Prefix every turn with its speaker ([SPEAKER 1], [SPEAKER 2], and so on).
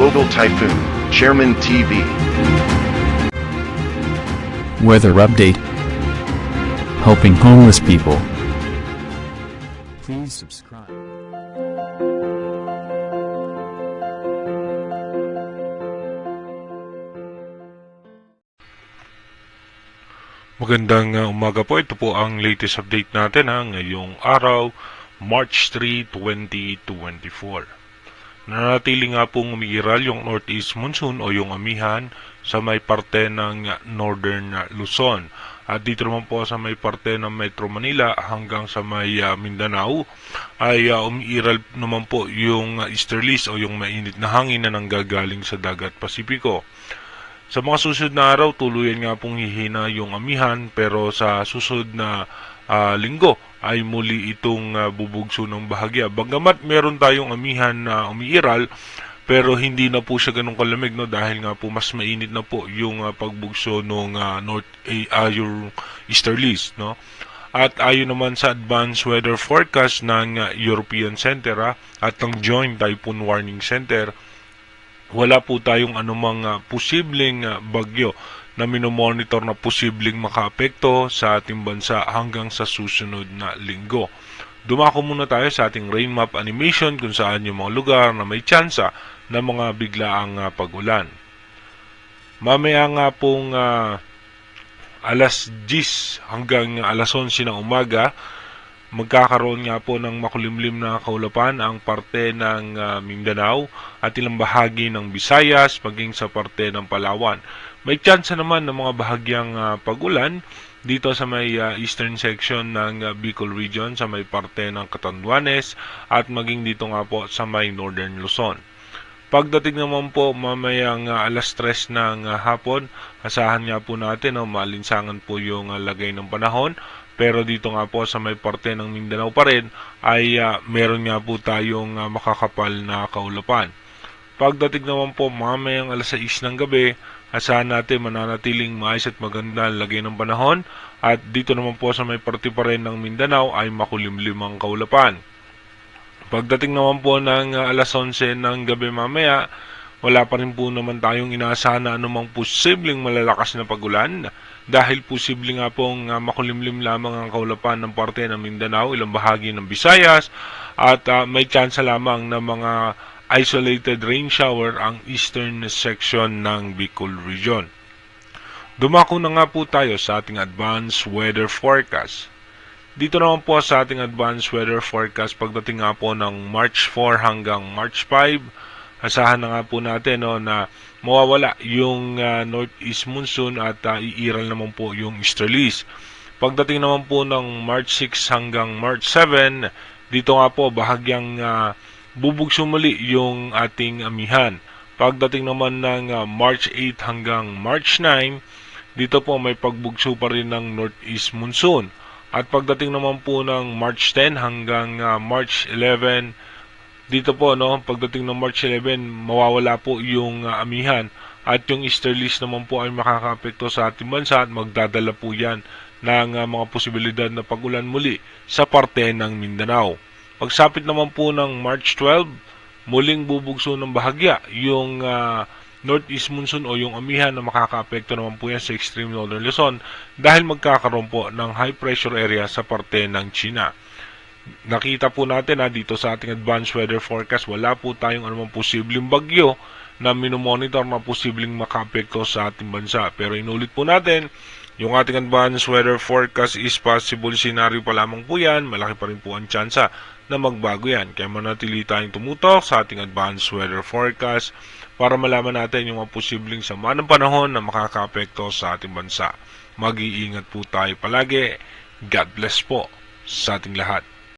[SPEAKER 1] Global Typhoon, Chairman TV.
[SPEAKER 2] Weather update. Helping homeless people. Please subscribe.
[SPEAKER 3] Magandang umaga po. Ito po ang latest update natin ngayong araw, March 3, 2024. Nanatili nga pong umiiral yung northeast monsoon o yung amihan sa may parte ng northern Luzon. At dito naman po sa may parte ng Metro Manila hanggang sa may Mindanao ay umiiral naman po yung easterlies o yung mainit na hangin na nanggagaling sa dagat Pasipiko. Sa mga susunod na araw, tuluyan nga pong hihina yung amihan, pero sa susunod na linggo ay muli itong bubugso ng bahagya. Bagamat meron tayong amihan na umiiral, pero hindi na po siya ganun kalamig, no, dahil nga po mas mainit na po yung pagbugso ng yung easterlies, no. At ayon naman sa advanced weather forecast ng European Center at ng Joint Typhoon Warning Center, wala po tayong anumang posibleng bagyo na minomonitor na posibleng makaapekto sa ating bansa hanggang sa susunod na linggo. Dumako muna tayo sa ating rain map animation kung saan yung mga lugar na may tsansa na mga biglaang pagulan. Mamaya nga pong alas 10 hanggang alas 11 ng umaga, magkakaroon nga po ng makulimlim na kaulapan ang parte ng Mindanao at ilang bahagi ng Visayas maging sa parte ng Palawan. May tsansa naman ng mga bahagyang pagulan dito sa may eastern section ng Bicol region, sa may parte ng Catanduanes at maging dito nga po sa may northern Luzon. Pagdating naman po mamayang alas 3 ng hapon, asahan nga po natin malinsangan po yung lagay ng panahon. Pero dito nga po sa may parte ng Mindanao pa rin ay meron nga po tayong makakapal na kaulapan. Pagdating naman po mamayang alas 6 ng gabi, asahan natin mananatiling maayos at maganda ang lagay ng panahon. At dito naman po sa may parte pa rin ng Mindanao ay makulimlim ang kaulapan. Pagdating naman po ng alas 11 ng gabi mamaya, wala pa rin po naman tayong inaasahan na anumang posibleng malalakas na pagulan dahil posible nga pong makulimlim lamang ang kaulapan ng parte ng Mindanao, ilang bahagi ng Visayas at may tsansa lamang na mga isolated rain shower ang eastern section ng Bicol region. Dumako na nga po tayo sa ating advanced weather forecast. Dito naman po sa ating advanced weather forecast pagdating nga po ng March 4 hanggang March 5, asahan na nga po natin na mawawala yung northeast monsoon at iiral naman po yung easterlies. Pagdating naman po ng March 6 hanggang March 7, dito nga po bahagyang bubugso muli yung ating amihan. Pagdating naman ng March 8 hanggang March 9, dito po may pagbugso pa rin ng northeast monsoon. At pagdating naman po ng March 10 hanggang March 11, dito po pagdating ng March 11 mawawala po yung amihan at yung easterlies naman po ay makakaapekto sa ating bansa at magdadala po yan ng mga posibilidad na pagulan muli sa parte ng Mindanao. Pagsapit naman po ng March 12, muling bubugso ng bahagya yung northeast monsoon o yung amihan na makakaapekto naman po yan sa extreme northern Luzon dahil magkakaroon po ng high pressure area sa parte ng China. Nakita po natin dito sa ating advanced weather forecast, wala po tayong anumang posibleng bagyo na minomonitor na posibleng makaapekto sa ating bansa. Pero inulit po natin, yung ating advanced weather forecast is possible scenario pa lamang po yan, malaki pa rin po ang tsansa na magbago yan. Kaya manatili tayong tumutok sa ating advanced weather forecast para malaman natin yung mga posibleng sama ng panahon na makakaapekto sa ating bansa. Mag-iingat po tayo palagi. God bless po sa ating lahat.